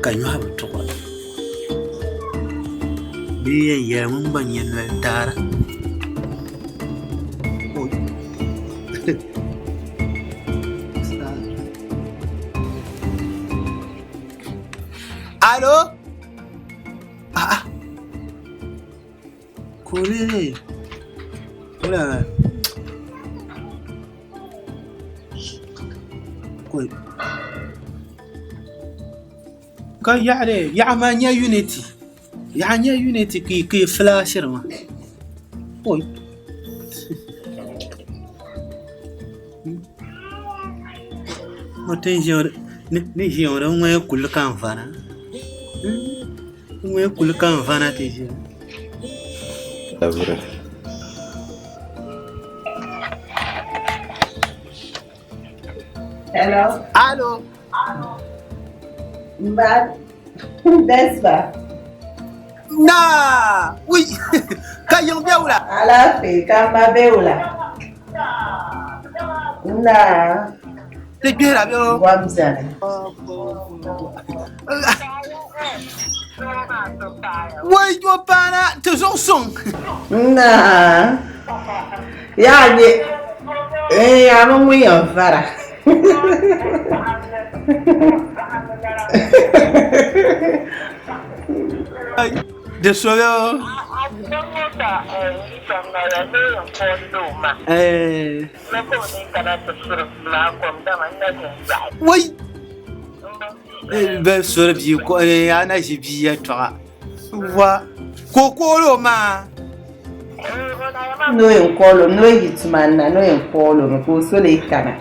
Kanyo to biyan yamin banyan tara Allô? Ah. Kule. Kula. Kul. Ka ya'le ya'manya unity. Ya'nya unity ki flasher ma. Oi. Moten jor ni jor ngwe kul kan fana. Ngwe kul kan fana te jor. Abra. Hello. Allô? Mbad. Desba. Na! Oui! Ka yung biaw la? Ala fe kama beula. Na. Te biera biaw. Wamzana. Wai jo para te zo song. Na. Ya ni. Ya mo mu yan fara. Ai, de soyo. Wai. Be sore bi ko ana ji bi ya to. Wa kokoro ma. No yin kolo, no yin tumanna, no yin kolo, mo ko so le kana.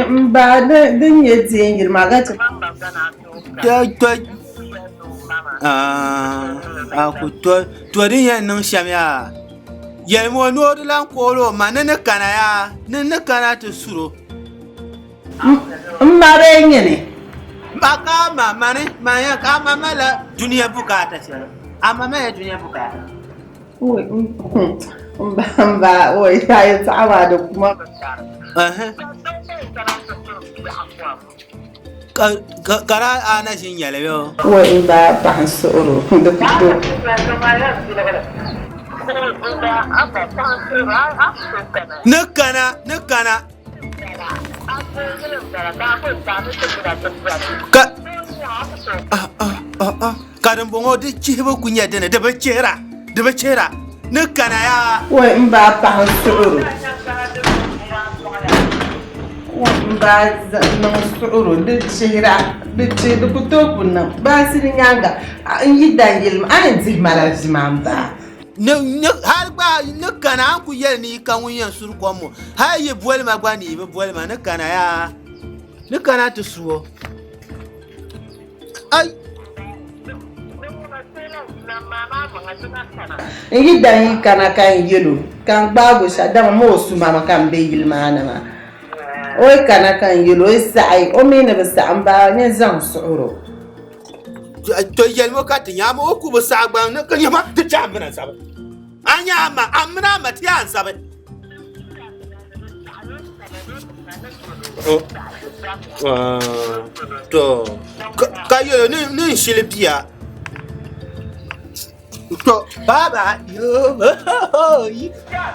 Mba din yeti ngir magata. Aku to din yan nan shamya. Yel mo no de lan kolo ma ne kana ya, ne kana to suro. Mba be ngene. Baka mama ne maya ka mama la duniya bukata ce amma me duniya bukata Oi mba oi ya tsawa da kuma kara ana shin yale yo oi mba ban soro da fito nakana karin bongo da cibo kunya dana da bacera na kana ya wai mba ban soro mba na soro da cera da ce da kuto kunna ba su nyanga an yi dangil an ji mara jimamba har ba na kana an ku yel ni kan wuyan surkon mu har yi buwal ma gba ni buwal ma na kana ya na kana to suwo ai yi dan kana kan yelo kan bago sha da mo su mama kan be yilmana ma oi kana kan yelo sai o me ne ba sa amba ne zan suro to yel mo ka tinya mo ku ba sa gba na kan yama ta jambana sa anya ma amna ma ti an sa ba to ka yo ni shilbiya to baba yo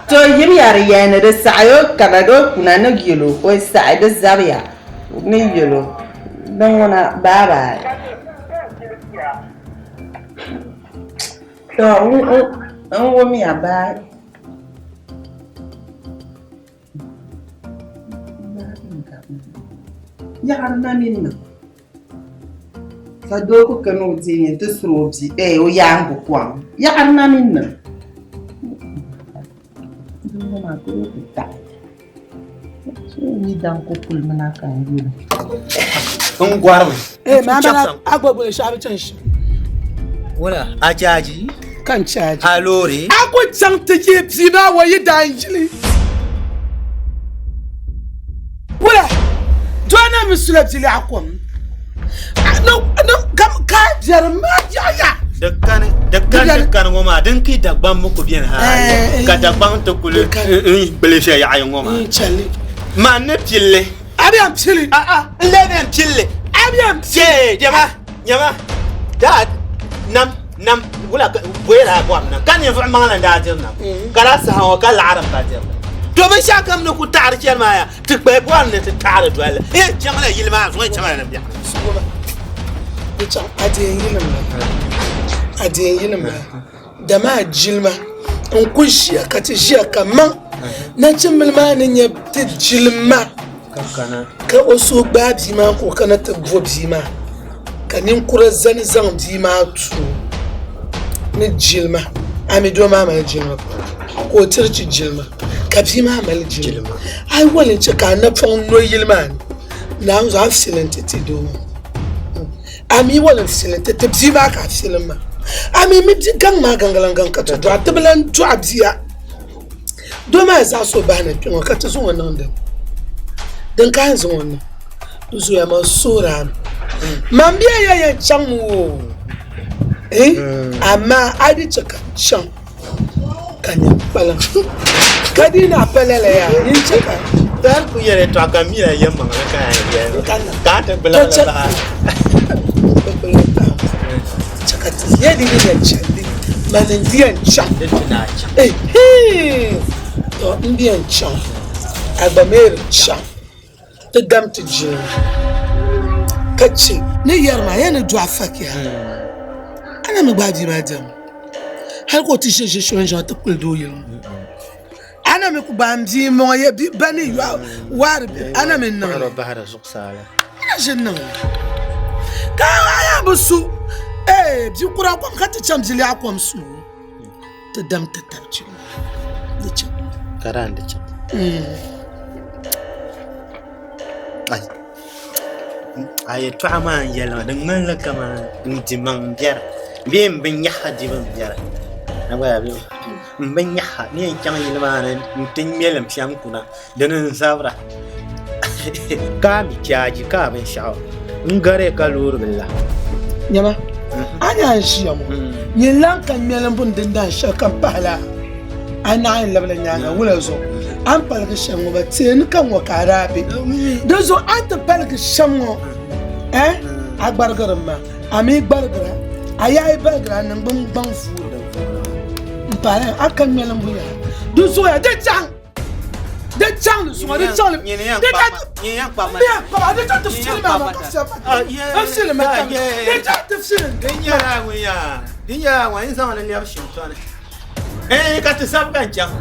to yim yar yana da sayo kana do kuna na yelo oi sai da zabiya ni yelo dan wana baba to an wo mi aba ya na minna ka doko kanu tinye to srobi o yango kwam ya na minna no ma ko ta ni dan ko kul mana kan yule un gwarmu mama agbogbo shabi cin shi wala ajaji kan caji alore akwai can take fi ba wayi da injili wala mi sulati li akwam no kam ka jarma ya Dakkan ngoma dan ki dagban muku biyan ha ka dagban to kule belisha ya ayi ngoma chali ma ne pille abi am pili le ne pille abi am je jama dad nam wala wera gwam na kan yin fa'man nan da jirna kala sa hawa kala arab ka jirna to ban sha kam ne ku tar cer ma ya tikbe bwan ne ta tar dole jangala yilma so chama na biya can adiyan yilin ba da ma jilma in kun shiya ka ci shiya kaman na cin milmanin ya ta jilma ka wasu ba bi ma ko kana ta bo bi ma ka nin kura zan bi ma tu ni jilma ami do ma ma jilma ko tirci jilma ka bi ma mal jilma ai wani ce ka na fon no yilma na an zo afsilent ti do ami wala filente te bziba ka filma ami mi gang ma gangalangan ka to atbelan to abzia do ma za so ba na twon ka to so wannan dan kan zo wannan zo ya ma sura man biya ya chamu ama adi chaka cham kanya pala kadina pelele ya ni chaka dan ku yere to akamira yamma ka ya ka ta bela la chakati yedi ni ya chandi manendia ncha to ndia ncha agbamer ncha te dam te jin kachi ne yarma yana do afaki ana me gbaji ma jam har ko ti she shon ta kul do yin ana me ku bamji mo ye bi bani war ana me no bahara suqsala ana jinna ka ya busu bi kura kwam ka ta chamjili akwam su ta dam ta tabci da ci karan da ci ay to ama yalla da ngan la kama dimang biar bim bin yahdi bin biar agwa bi bin yah ni kan yilma ne tin melam sham kuna da nan sabra ka mi caji ka bin shawo ngare ka lur billah nyama ana shi yamu yilan kan melan bun din da shakan pala ana yin labla nyanga wula zo an palga shango ba tin kan wa karabe da zo an ta palga shango agbargaran ma ami gbargara ayayi bargara nan ban fu mpala akan melan buya du zo ya de chang de chang su ma de chang ni yang pa ma de ta tafsir ma ka sa tafsir ma ka de ta tafsir dinya wa in sama ne ya shi to ne ka ta sab kan chang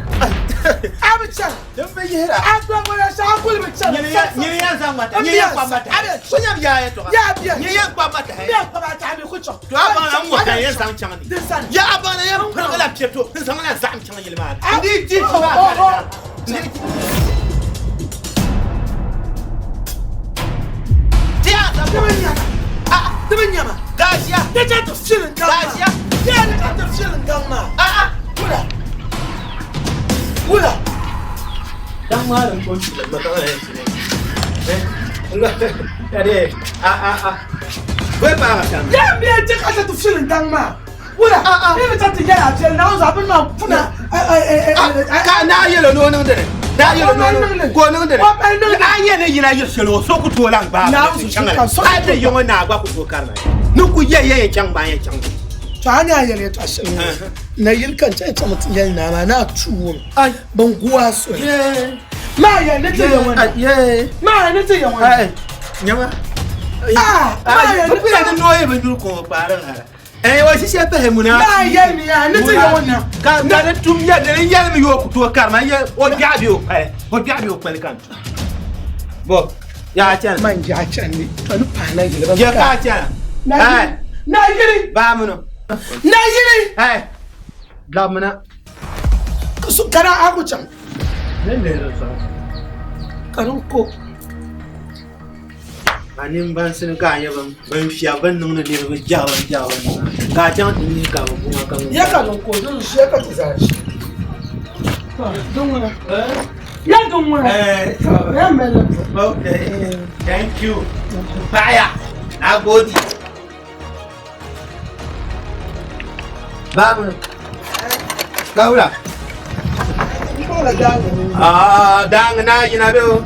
abi chang dan be yera agba mo ya sa kul be chang ni yang sama ta ni yang pa ma ta sunya ya to ya ni yang pa ma ta ya pa ma ta bi ku chang to aba na mo kan yan sam chang ni ya aba na yan fa la pieto din sama na sam chang yilma ndi ji ba Temenyama. Gasia. Dia tafsir ngama. Gasia. Dia tafsir ngama. Wala. Dah malam pun sudah betul Jadi gue parah kan. Ya biar cakap tafsir ngama. Wala. Ini tadi ya aja nak sabun mau puna. Nah ye lo no deh. Nah ye lo no. Go no deh. Ah ye ne yina ye selo so ku to lang ba. Ada yang na gwa ku to karna. Nuku ye chang ba ye chang. Tanya ye le tashin. Na yin kan ta ta mutun yan na na tuwo. Ban guwa so. Ma ya ne ta yawan. Ma ne ta yawan. Nyama. Ma ya ne ta no ye ban dur ko paran ha. Wa shi shepe he muna. Ma ya mi ya ne ta yawan na. Ka ne tum ya ne ya mi yo ku to karma ye o gabi o pale. O gabi o pale kan. Bo ya chan. Man ja chan ni. To ni pa na gele ban. Ya ka chan. Na yiri. Ba mu no. Na yiri. Da mana. Su kana aku chan. Ne so. Karon ko. Anin ban sin ka ya ban fiya ban nun ne ba jawan. Ka chan ni ka ba kuma kan. Ya karon ko dun shi ka tizari. Don wala. Ya don wala. Ya mele. Okay. Thank you. Bye. Nagode. Vamos. Gaula. Dang na yina do.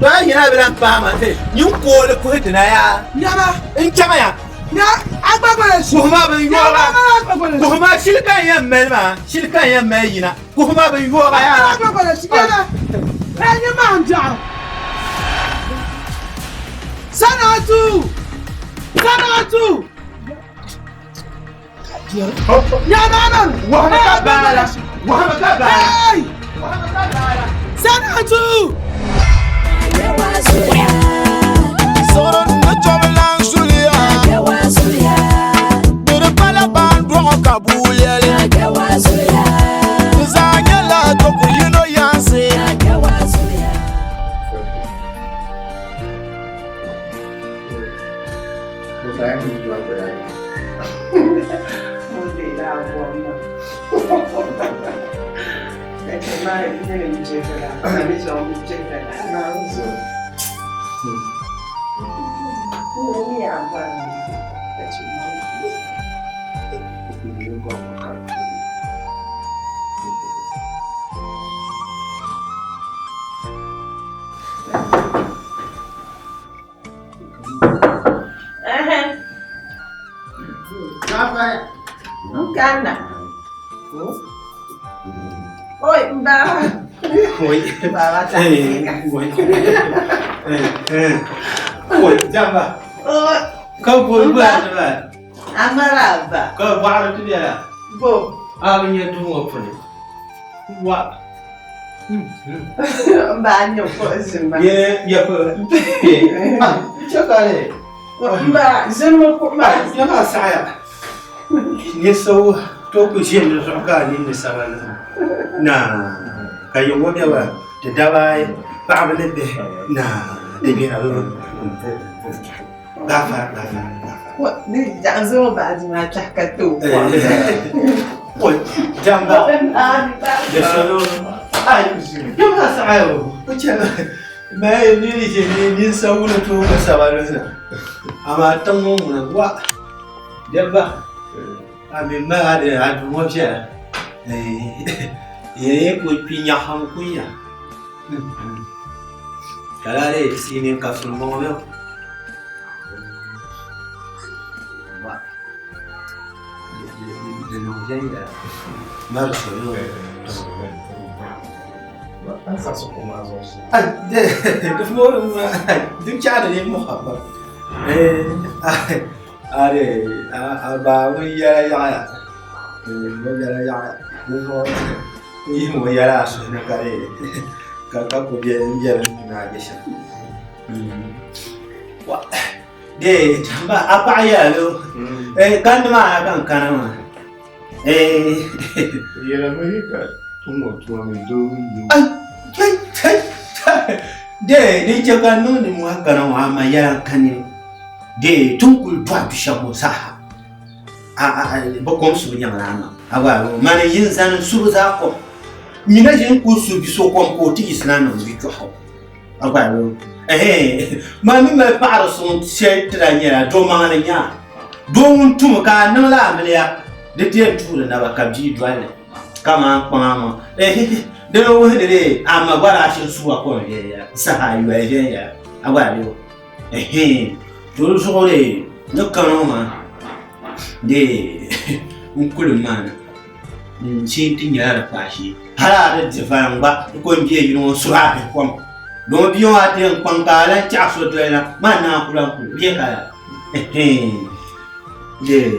Da yina bilan fama te. Yin ko da ko hidina ya. Nyama. In chama ya. Nya agbagba su. Kuhuma ban yoga. Kuhuma shilkan yan melma. Shilkan yan melina. Kuhuma ban yoga ya. Agbagba su yana. Anya manja. Sanatu. Nyama. Wahana bala. Hey. Sanatu. Soron na jomlan suliya bere pala ban don kabulele zanya la to kuyino yanse Kana. Oi, mbak. Oi. Bawa Oi, jamba. Kau boleh buat apa? Amaraba. Kau buat tu dia. Bo. Awalnya tu apa ni? Buat. Mbak nyoko zimba. Ya apa? Cakap ni. Mbak, zimba kok mbak. Jangan saya. Ni so tu kucing ni suka ni sahaja. Nah, kayu apa dia? Terdawai, apa lebih? Nah, dia apa? Dapat. Wah, ni jangan zimba mbak zimba cakap tu. Oi, jamba. Dia selalu. Jangan saya. Macam mai ni sahulu tu sahaja. Ama temu mana buat? Jamba. Abi ma ada mo pia. Ye ko pinya ham kuya. Kala le sini ka sul mo yo. Wa. De no jaya. Mal so yo. Essa só com mais um. De mo du cha de mo ha. Are ba wi ya ya mo ya ni mo ya so na kare ka ko dia na gesha wa de jamba apa ya lo kan ma kan ma Ia America, tu ame do. de jaga no ni mo kan ma ma ya kan de tunkul dwa bishamo saha ba kom su nyang lana aba mane yin san su za ko mina jin ku su biso kom ko ti islam no bi to ho aba ma mi ma para so se tranya do mangana nya do mun tum ka nan la amliya de te tura na ba kabji dwale kama kama de no wo de ama bara shi su ko ya saha yu ya aba yo Dulu sore nak kanoma de unkulumana cinti nyara pashi hala da tifanga ko ndiye yino surabe kom do biyo ate kwankala cha so doela mana kula kula biye kala de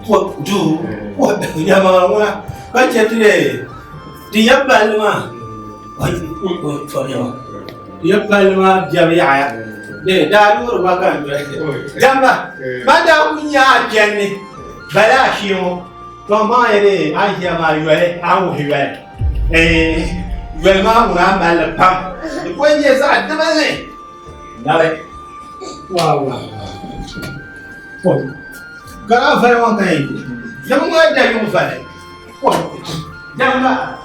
ko du ko nyama wa ka chetire di yabalma ko to Yepalma Javiya. De Dadur Bakan. Jamba, Madam Munya Jenny, Balashio, Tomai, Ayama, Ahu, Velma, Malapam. When yes, I never. Wow. Got off one thing. Young like that, you find it. Jamba.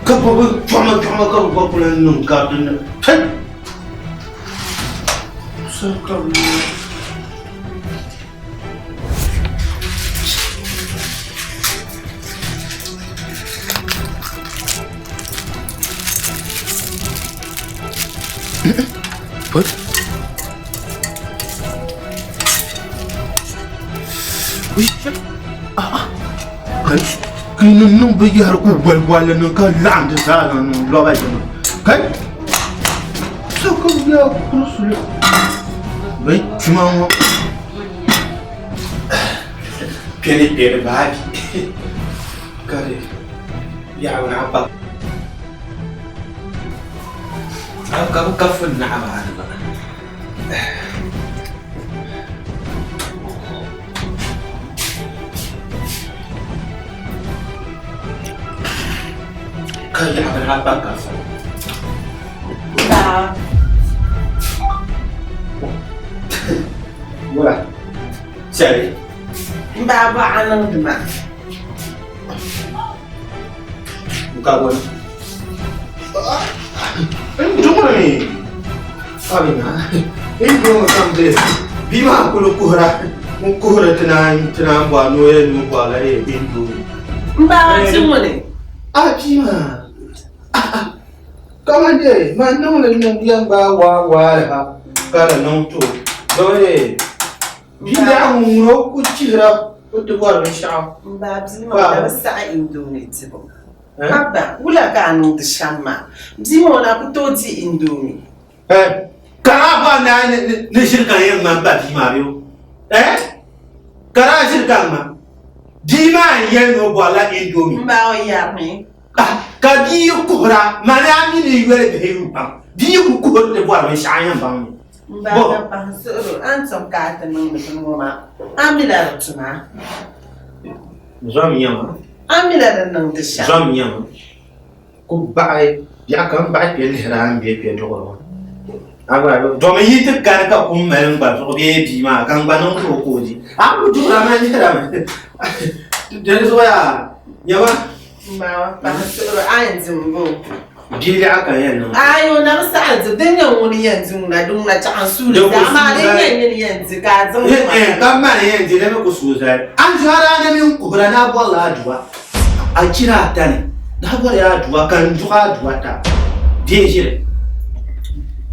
Kamu pulang nungkap dan ten. Sekali. What? Kini nung bayar ubal-ubal nung kalam di sana nung lawai nung, kan? So kau dia terus le. Baik cuma mau. Pilih bagi. Kali. Ya apa? Kamu kafir nak apa? Kaya apa kafir? Ba. Mula. Cari. Ba anang dema. Buka bola. Cuma ni. Alina. Ini sampai. Bima aku lukuhra. Mukuhra tenang buat nuai buat lari pintu. Ba cuma ni. Bima. Kamu deh, mana orang yang bawa lah. Kalau nong tu, boleh. Bila umur kucira, itu buat macam. Ba cuma dah besar Indomie tu. Abba, wala ka anong tashama. Bzimo na kutoji Indomie. Kenapa na shirkan yang mampat Bima biu? Kenapa shirkan ma? Bima yang ngobrol Indomie. Ba o yarme. Kadi kuhra, mana ni yuar behiru pang. Dia kuhra te buat macam yang bang. Ba ka pansuru ansom ka tanong ngoma. Amila rutuna. Zamian. Amila nang tashama. Zamian. Ku bai, ya kan bai pian heran pian dulu. Agak, cuma itu kan kau kumel mbak, so dia Bima, kan banong tu koji. Aku juga ramai heran. Jadi soya, ya mah. Ba pansuru anzumbo. Dia akan yang nong. Ayo na sa azu dinga woni yanzu na dum na cha ansu da ma ne yanzu ka zo. Kan ma ne yanzu da ku susai. An jara na min kubra na bolla duwa. A kira ta ne. Na bolla ya duwa kan duwa ta. Die jire.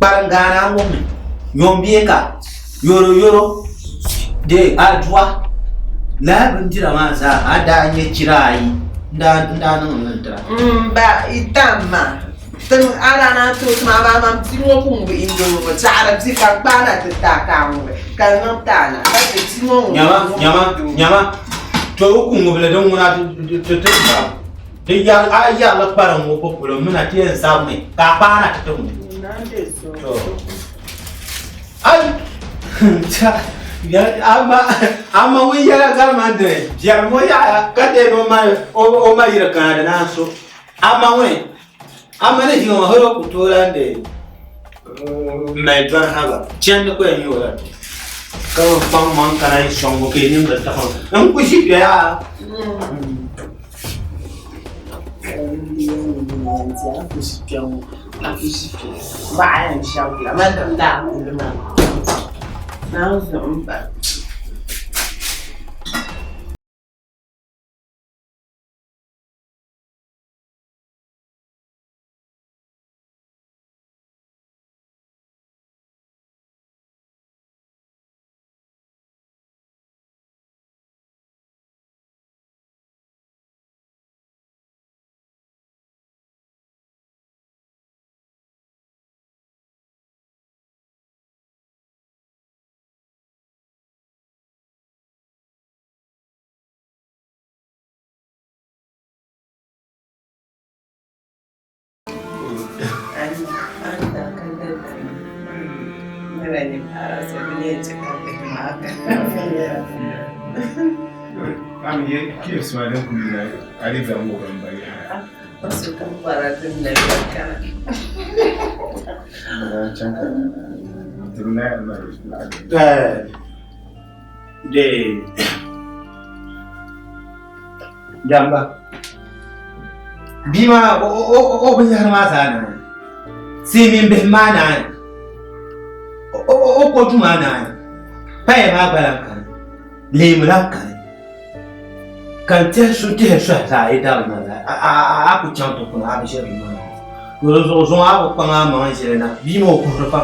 Barangana mo me. Nyombe ka. Yoro. De a duwa. La bin jira ma sa ada anye kira yi. Nda nan tara. Ba itama. Tan ara na to ma timo ku ngi Indomie mo cha ara ji ka ba na ta ka mo. Ka ngam ta na. Ba timo. Nyama. To ku ngobele don muna to ta. De ya ya la para mo populo muna ti en sa me. Ka pa na to. Nande so. Ai. Ya ama wi ya ga mande. Ya mo ya ka de no ma o ma ira ka na so. Ama we. Ama ne hiyo mahoro kutola nde. Mai dwan haba. Chende ko en yola. Ka pang man kana shongo ke ni ngata ko. An ku shi ya. Ba an shawla man da ma. Now zumba. Ini para sebenarnya cakap makan. Kami ye kiri suara kumila, ada jamu gambar. Masukkan para makan. Cakap, turunnya lagi. De jamba bima o bin yar ma sana si min be mana o ko tu mana pa ma balan kan le mulan kan kan te su te su ta ida na a ku chan to ko a bi sheri ma yo zo a ko pa ma sheri na bima o ko fa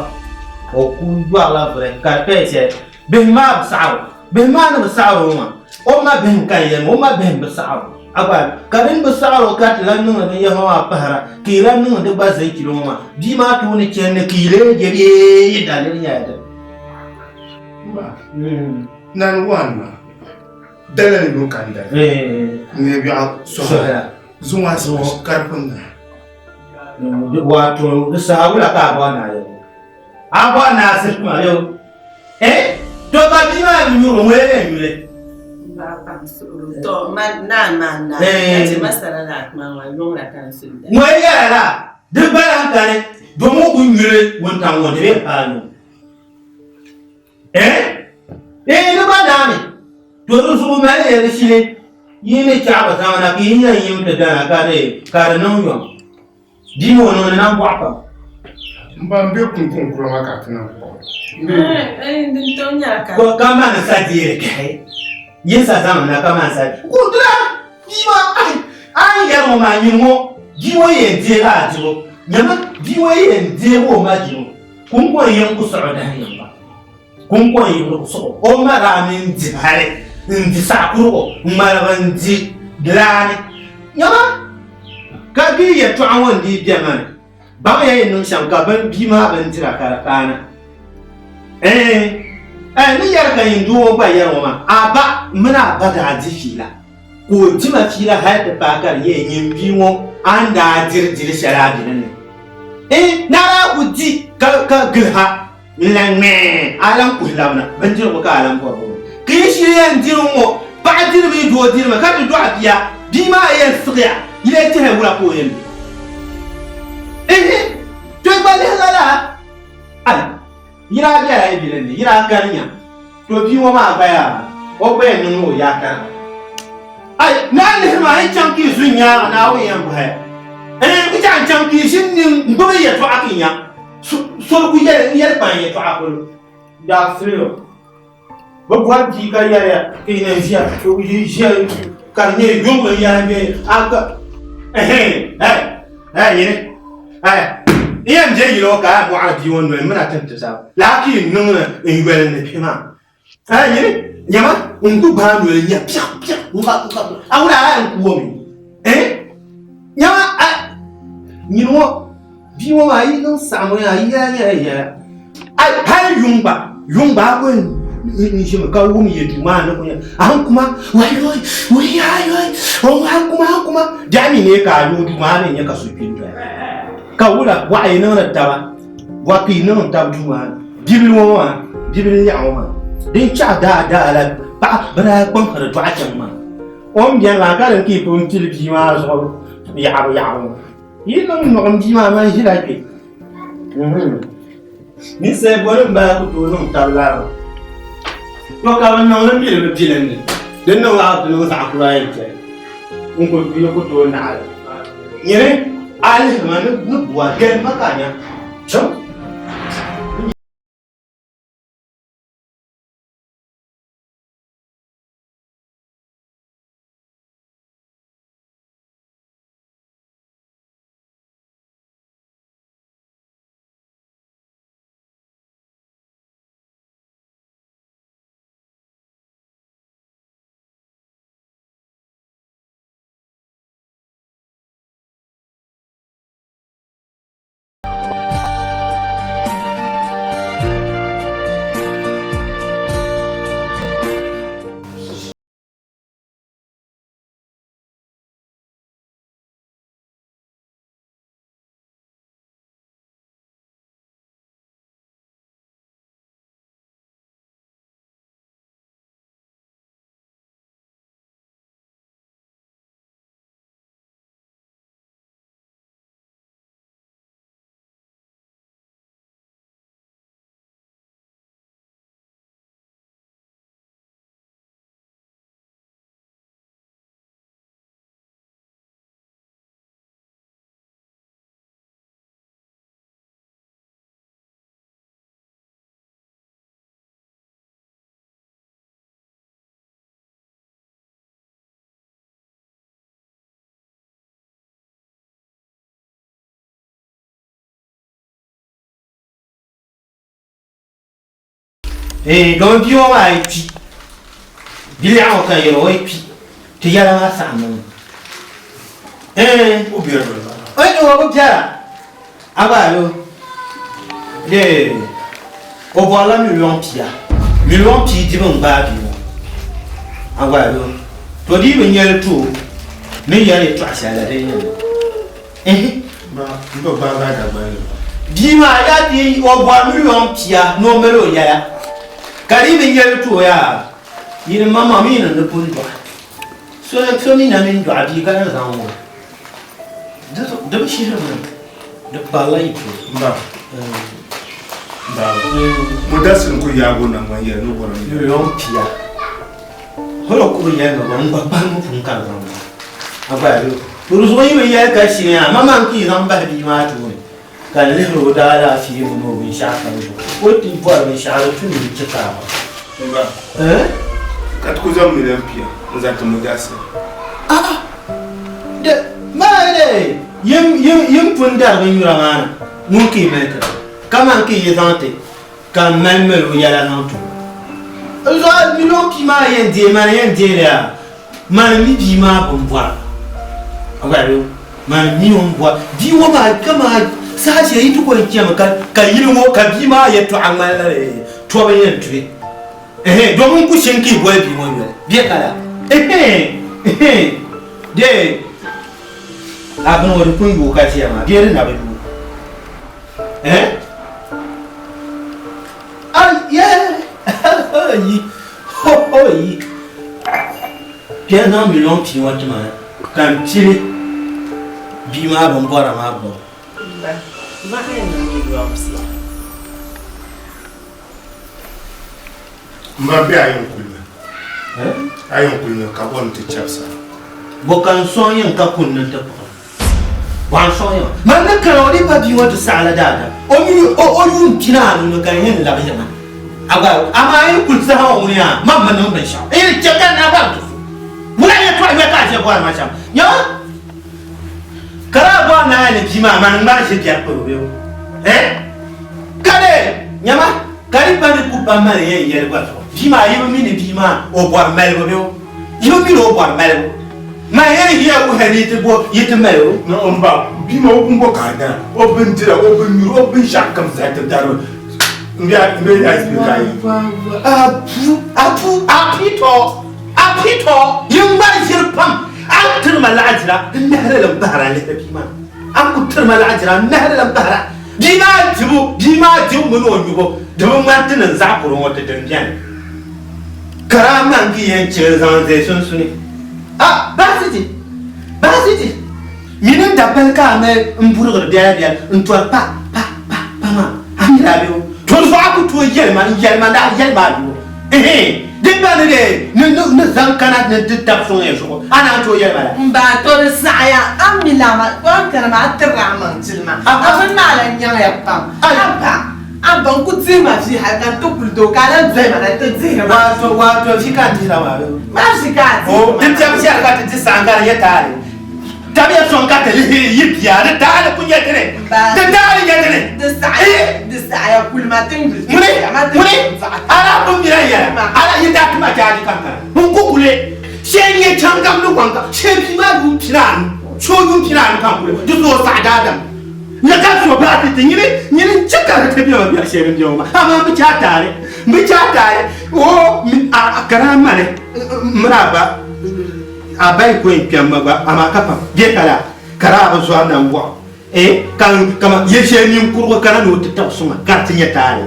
o ku gwa la bre ka pe se be ma sa'o be ma na sa'o ma o ma ben kan ye o ma ben be sa'o aba karin basaro kat lan nuna da yawa fahara kiran nuna da ba zai kilo ma di ma to ne ken ne kile je ye dalil ya da nan wan dalal no kan da ne bi a so zuwa so karfin da wato da sawula ka ba na yau aba na sai kuma yau to ba bi ma mi mu ne to man na ce masara na kuma wannan na kan su da mo ya la de ba kan ne do mo ku nyure won tan won de pa no ne ba na mi to ru su ma ne shi ne yi ne cha ba ta na ki yin yin da ka da non yo di mo no na bo apa mba mbe kun kuro ka tana ko din to nya ka ko kama na sa dire kai yin sa zama na kama sa ko dura diwa ai ya mo ma yin mo diwa yen je la jiro nyama diwa yen je wo ma jiro kun ko yin ku so da yin ba kun ko yin ku so o ma ra min ji hare ndi sa ko ma ra ndi glani nyama ka bi ya to an wandi je man ba ya yin nun shan ka ban bi ma ban tira kara kana ni yar kan yin duwo ba yar ma aba muna ba da jifila ko jima fila har da bakar ye yin biwo an da jirjir sharabi ne na ra uji ka gilha lan me alam kullamna ban jiro ka alam ko ki shi yan jiro mo ba jirbi do jirma ka do abiya bi ma yan siya ile ta hewura ko yin to ba le hala ai yira biya ya bilen ni yira ganiya to bi wo ma baya o be nunu ya kan ai na le ma ai chanki sunya na wo yan baya ku jan chanki shin ni ngobe ya to akinya so ku ya ban ya to akolo da srio bo gwa ji ka ya ke ne sia to ji sia kan ne yo ya be aka yene iyan je yilo ka bu adi won no mena tante sa laki nuna ingwele ne pima yene nyama untu ba no nya pia unga awura an kuwo mi nyama nyino biwo ma yi no samu ya ya ai yumba ko ni shi ka wu mi yedu ma na ko an kuma wai o kuma jami ne ka yo du ma ne ka so pinto ka wula wa ai nan taba wa ki nan tab duma dibil ya ma din cha da la ba bara kon ka do a can ma on bien la ka ran ki pun til bi ma so ya yi nan no bi ma shi la ki ni se borin ba ku to nan tabla to ka wannan nan bi le bilen ne den no wa to sa ku ra yake un ko bi ko to na yere ali mana buat gen makanya cok Eh, don biyo ma ai pi. Bilia o kan yero oi pi. Ti yala ma sa mo. O biya ba. Oi o biya. Aba yo. De. O bola million pia. Million pi ti bon ba bi. Aba yo. To di ben yele tu. Ni yele tu asala de yen. Ba, ndo ba ga da ba. Bima ya di o bola million pia no melo ya. Kari ben yele tu ya. Yiri mama mi na ne pun dwa. So mi na min dwa di kana zan wo. Da shi da da balai to. Ba. Ba. Mudasin ku ya go nan ya no boran. Million pia. Holo ku ya no ba ba mu fun kan zan. Aba yo. Turu so yi ya ka shi ne mama ki zan ba bi ma to ne. Kan le ro da la fi mu no bi sha kan ko. Ko ti bo bi sha ro tu ni ki ta ba. Ba. Kat ku zan miliyan pia. Za ta mudasin. De ma de yim pun da ban yura mana. Mun ki me ka. Kama ki yi zan te. Kan man me ro ya la nan to. Zo million pi ma yen de ya. Man mi bi ma bon boa. Agora man mi on boa. Di wo ma kama sa ce yi to ko kiyama ka yi mo ka bi ma ya to amala to ba yen tuwe. Domin ku shinki boy bi mo ne. Biye kala. De abin wani kun yi ka ce ma biyar na bai du. Yi. Biyar na miliyon fi wata ma kan cire bi ma ban bora ma ba. Ma hayan na miliyon pia. Mba bi ayon kulna. Ayon kulna ka bon ti chapsa. Bokan son yin ka kunnan ta fa. Ban son yin. Man na kan wani ba bi wata sala dada. O yun tina no kan yin la ba. Aga ama yin kul sa ha wani ya mamma nan ban sha. Eh ce kan na ba. Mula ya to ba ka ce ba ma sha. Ya kara ba na ne bi ma man ba shi biya ko be. Kale nyama kari ba ni ku ba ma ne yin ba to. Bi ma yi mi ni bi ma o bo mal bo be. Yo mi ro bo mal. Ma yen hiya ku hani te bo yite melo No omba bi ma okun bo ka da. O bin tira o bin yuro o bin shakam sa ta daro. Mbe ya bi kai. Apito yin ba shir pam an turma la'ajira nahra lam bahra le bi ma an ku turma la'ajira nahra lam bahra dima jibu mun on yugo da mun mantin zakurun wata danjan karaman ki yan ce zan zai sun suni basiti minin da balka me mburu da biya ntwa pa ma amira biyo to fa ku to yelma da do dimba ne ne zan kana ne ditap son ya sho ana to yelma Mba to saya amila ma wan kana ma trama tilma. Abin malan yan ya pam. Abban ku tsima fi haka to kuldo kala zai mana to zai ba. wato shi kan tira wa Ma shi ka. o din jam shi aka ta sangara ya tare tabiya son ka ta yi biya da tare kun ya tare da tare ya tare Da saya kulma tin. mune ala kun mira ya ala yi da kuma jaji kanka mun ku kule shenye changam lu kwanka shebi ma lu tiran so yu tiran kan kule du so sadada na ka so ba ta nyine chaka ta biya biya shebi biya ma amma mu cha tare o a karama ne muraba abai ko in piyamma ba amma kafa je kala kara ba so nan wa kan kama yeshe min kurwa kana no ta suma kartin ya tare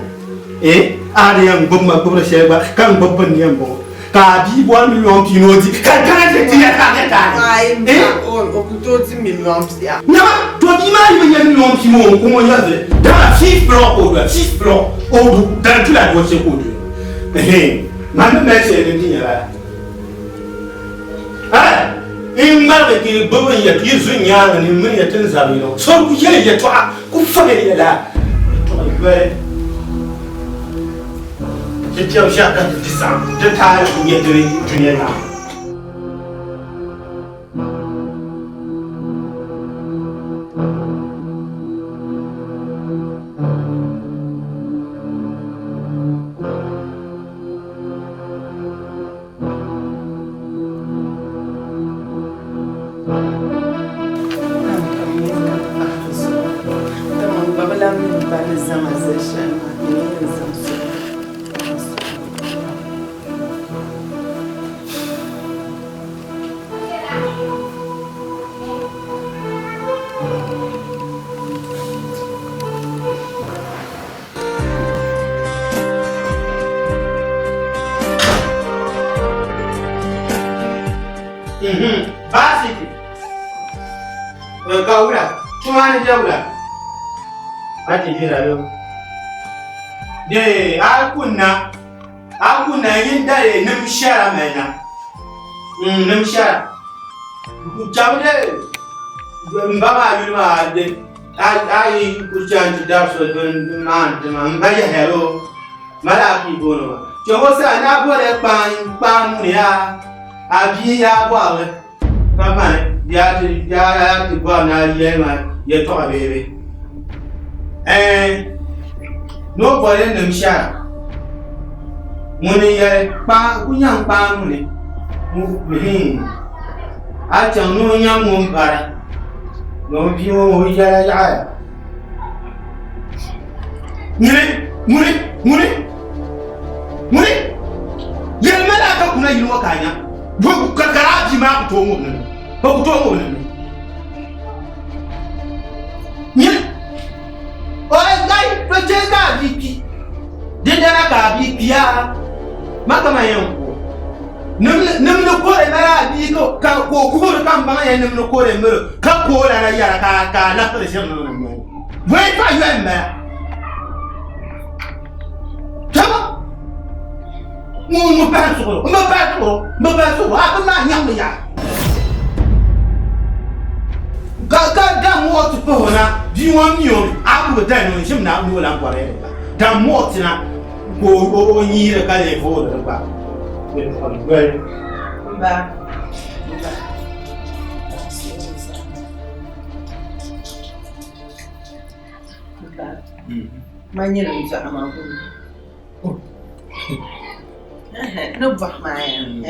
ada yang bomba kubra sheba kan babban ne yambo ka bi 1 million kinoti kan kana je ti ya tare O kuto ti million pia. na to bi ma yi ya million kimo ko mo ya de da 6 block o du dan tu la do se ko du man me se ne ti ya in marga ke babban ya yi zunya ne mun ya tun zabi no so ku ye ya to ku fa ya la to ai je tiens chaque de décembre de taille ou bien de junior là wani jawla ati jira yo de akunna yin dare nim shara mena nim shara jawde mbama yulma de ai kuchan da so don man de man ba ya hello mala ki bono jowo sa na bo le pa mu ya abi ya bo awe kama ya ti bo na ye ma ye to abebe no bo le nim shara muni ye pa kunyang pa muni mu a chan no nyang mo bara no bi mo ya ya muni ye mala ka kuna yi wa kanya bu kakara ji ma ku to mu ne ba ku to mu ne ni o dai to je ka bi de dana ka bi ya maka ma yan ko nim no ko e mara bi ko ka ko ku kan ba yan nim no ko e mero ka ko la na ya ka na ko se no no we pa yo en ba tama mo ba so a ma nyam ya ka da mo to po na bi won mi o a ko da no shim na mo la kware da mo tina go nyi re ka le fo da ba ba manyira nza amagu no ba mayan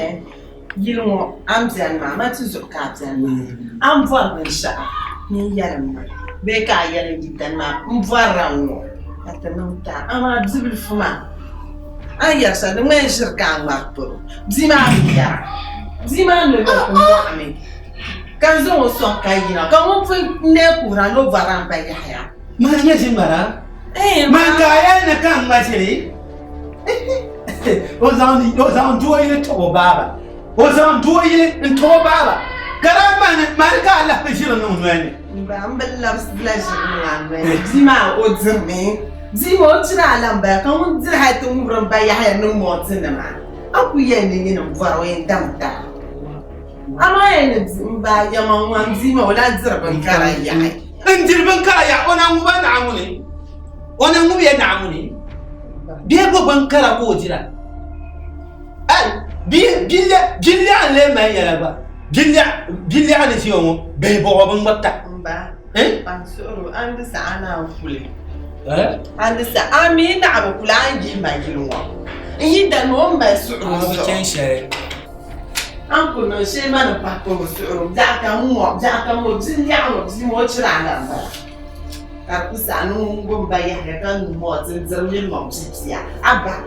yilmo amzan ma tuzu kaptan am vor ben sha ni yaram be ka yaram gidan ma mvaran wo atanauta ama bzibil fuma aya sa de men shirkan makto bzima biya bzima no ko muhammad kan zo so kayina kan mo fe ne kura no varan ba ya ma nya zimbara man ka ya na kan ma shiri o zan duwa ile to baba o zan duwa ile to baba karama ne marka Allah ka shirin nan wani ba an balla splash nan wani bzima o zirme bzima o tira lamba kan mun zira hatun wurin ba ya nan motsin ma aku yen ne nan faro yen damta ama yen ba ya man wan bzima wala zirban karaya in jirban karaya ona mu ba na amune ona mu be na amune biye bo ban kara ko jira ai biya le mai yara ba biya ne siyo mo be bo ban batta ba ban suru an da ana fule an da ami da abu kula an ji ma kilwa yi da no ba suru ba ken shere an ko no she ma na pa ko suru da ka mo biya mo ji mo chira na ba ka kusa no ngomba ya kan mo tsinzirmin mo tsiya aba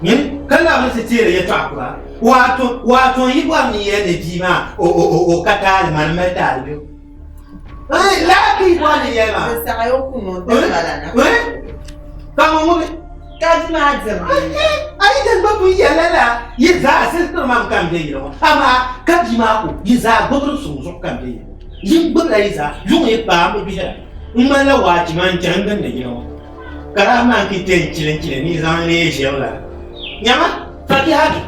yin kala mun tere ya takura wato yi ba mi ya da jima o kata man mai da aljo ai la ki ba ni ya ma sa yo kuno da bala na ka mo ka ji ma zirmi ai dan babu ya lala yi za sai man kan da yi amma ka ji ma ko yi za gudu su kan da yi yin gudu yi za yi ba mu bi da mala waji man jangan da yi karama ki ten kilen ni zan ne shi yalla nyama fatihatu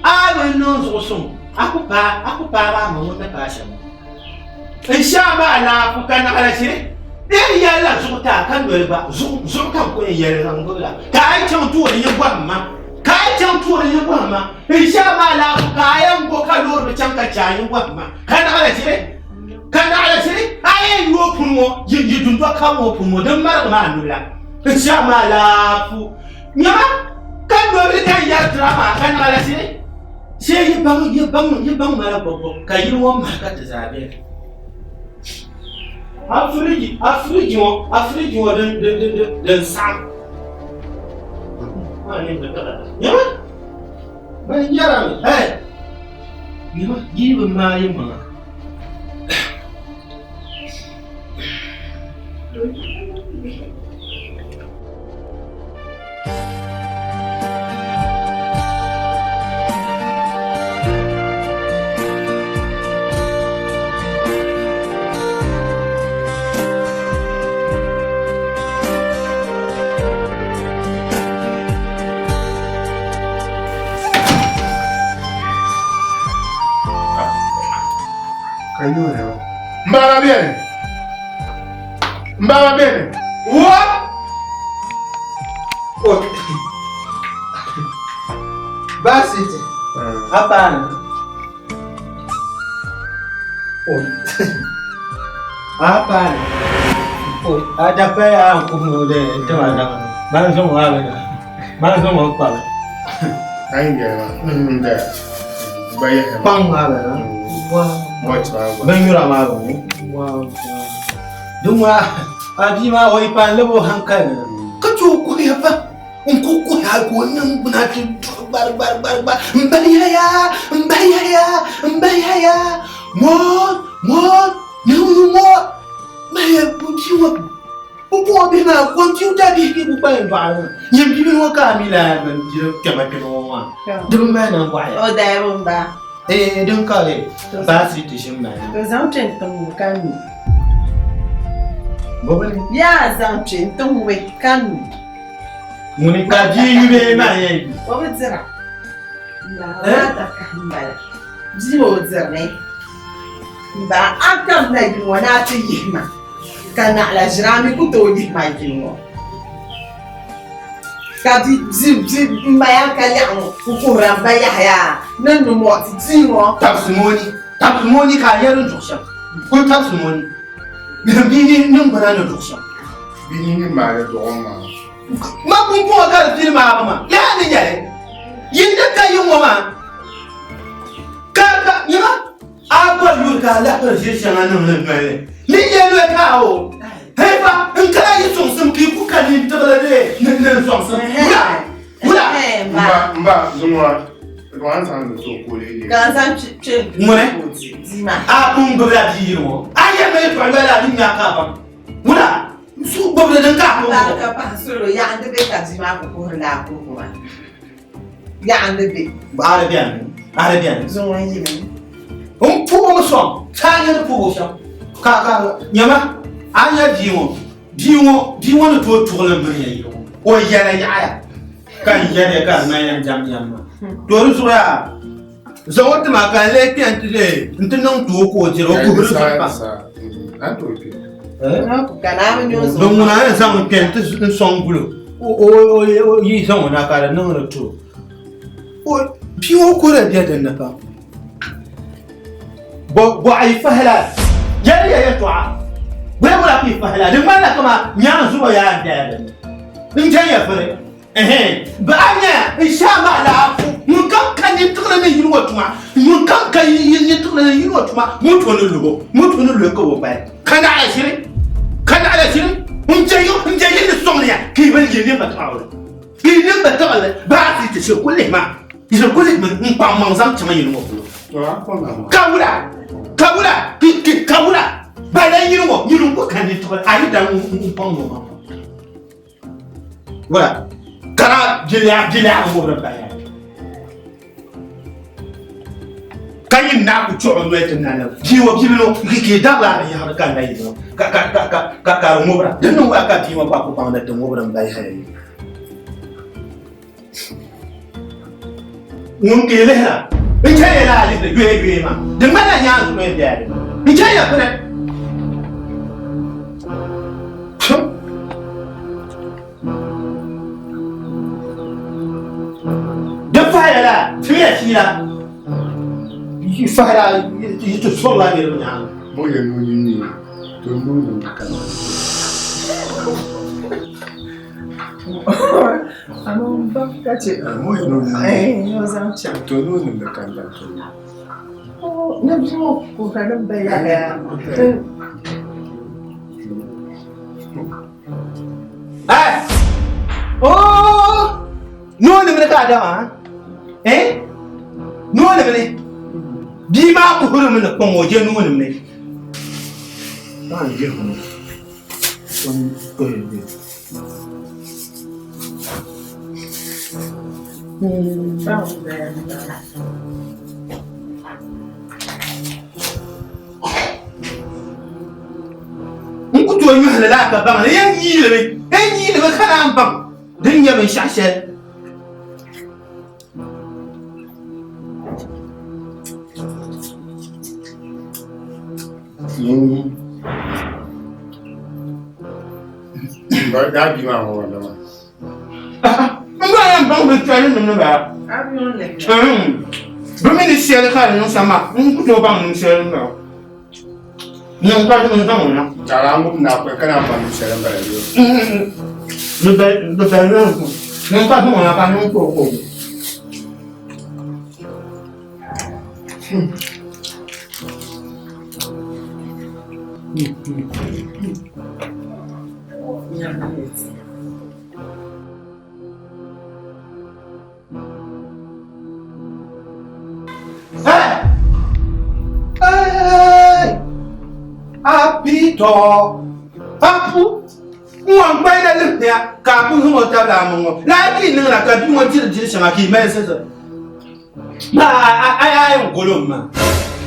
abanu zosun akupa ba mu ta kashin insha Allah ku kana ala shi dai yalla zuta kan dole ba zu kan ko yare ran gola kai can tuwa ne gwamma insha Allah ku kayan go ka lor bi can ka cayin gwamma kana ala shi ai yo pumo yi dundo kan wo pumo dan mar ma nula insha Allah ku nyama kan dole kan ya drama kan ala shi sai yi bang mara bobo kayi wo ma ka ta zabe Afriki wo dan sam ani da kada nyama ban yara mi nyama yibe ma yima Caiu, Mbaba bene. Mbaba bene. What? Oh. Basiti. Hapana. Oh. Hapana. Oh, ada pa ya kumude tawada. Bana somo wala. Bana somo kwa. Ainda, nda. Baya. Pang wala. Wow. Muito água. Bem murama ba. Wow. Duma adima wai pan lebo hankal. Kacu ko ya pa. Ko ya ko nan buna tin bar. Mbaya. Mo. Maya kuntiwa. Popo bina computer bi ki bu pan ba. Yem bi no ka mi la ban jiro kama kino wa. Dum ma na kwa ya. O da rumba. Dum ka le. Ba si ti shim na. To zan chen tong kan. Bobale. Ya zan chen tong we kan. Muni ka ji yube ma ye. Wa zira. La ta kan ba. Jiwo zira. Ba akam na yi wana ta yi ma. Kana ala jirami ku to yi ma yi mo. Ka di mbaya ka ya mo ku ramba ya. Nan no mo ti ji mo. Tapsumoni ka yaron joksha. Ko tapsumoni. Bini nin bana na joksha. Bini ni mare do ma. Ma kun ko ka film ma. Ya ni yare. Yinda ka yi mo ma. Ka yima. Aba yurka la ko je shanga nan nan mele. Ni ye lo ka o. Heba in kana yi sonsum ki ku ka ni tabale nan sonsum. Mula. Mba zumwa. Wan san so ko le. Ka san che. Mune. Zima. A kun gobra di yiro. Aya me fa la ni na ka ba. Mula. Su gobra dan ka ko. Ba ka pa solo ya ande be ka zima ko la ko ko. Ya ande be. Arabian. Zumwa yi ne. Pugo mo som, tanya pugo som. Ka nyama anya diwo no to le mbere yi. O yara ya. Kan yare ka na yan jam ma. To ru sura. Zawot ma ka le ti antile, ntinon to ko jiro ko ru pa. Anto ke. No, kana mo nyoso. Don muna yan samu pente son gulo. O yi son na ka nan ru to. O biwo ko da dia dan na fa. Bo ay fahla yari ya toa we wala fi fahla din mala kama nya zuwa ya da din jaya fare ba anya insha Allah mun kan ni tukuna ni yiro tuma mun kan ni tukuna ni yiro tuma mun to no lugo ko ba kana ala shiri mun jayo ni somnya ki ban yin ba tawo ki ni ba tawo ba ti ce kulle ma iso kulle mun pa man zam tama yiro ko Kabula, kabula. Bala yiro ko kan ni to ai da mun pongo ma. Voilà. Kara jilia mo da baya. Kayin na ku cho no etin na. Jiwo kibino ki da la ya har kan dai no. Ka mo bra. Dan no aka ti ma pa ko pa na to mo bra bai hai. Mun ke le ha. In kai la ali da gwe ma. Da mana nya su ne da. In kai ya fara. Da fara la, tiya tira. Yi fara yi to so la ne nya. Mo ye no ni to no ka. Ano ba kace? Mo ye no ni. Yo zan ci. To no ni ka da to. Na biyo ko kan bayaya. Oh! No ne ka da ma? No ne. Bi ma ku huru mun ko mo je no ne. Je ko. Ko ye. Nkutu onyu halala ka bang le yan yi le kana bang din ya ben shashel Ba da bi ma ho wala. Mba ya mba be tsani nnu ba. Avion le. Bumi ni sele ka no sama. Nkuto ba mun sele no. Nyon ka mun ta mun na. Tara ngu na ko kana ba ni sele ba yo. Le bel no. Nyon ka mun na ka no ko. Apito papu mo ngba ina le ya ka bu mo ta la mo la ki ni la ka bi mo ti di shama ki me se ma ai ngoloma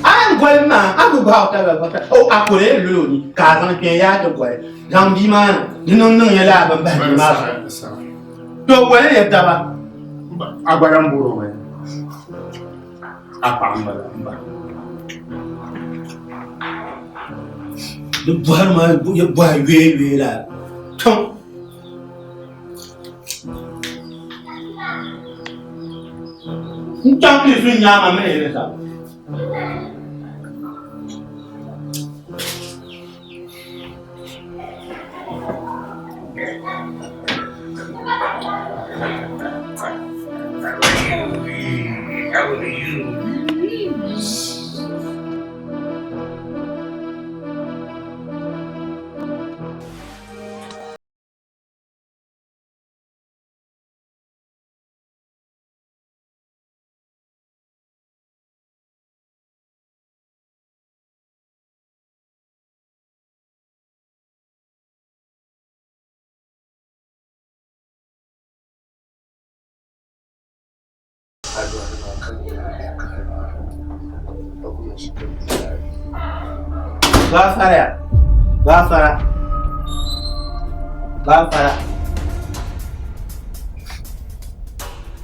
ai ngolma abu ba ta la ba o akore lo ni ka san ke ya to ko zambi ma ni no no ya la ba ba ma to ko ya ta ba Agora mburo we. Apa ambala mba. The boy ma ya boy we la ton ntanki su nyama me ne sa Gafara.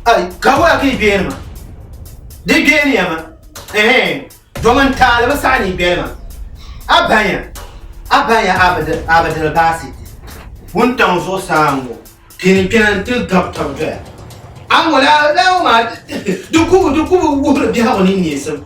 Ai, kawo ake biyar ma. Dai biyar ya ma. Domin talaba sani biyar ma. Abanya abadal basit. Wuntan so sango. Pinin til gab tab ga. An wala lawo ma duku wura biya wani ne sun.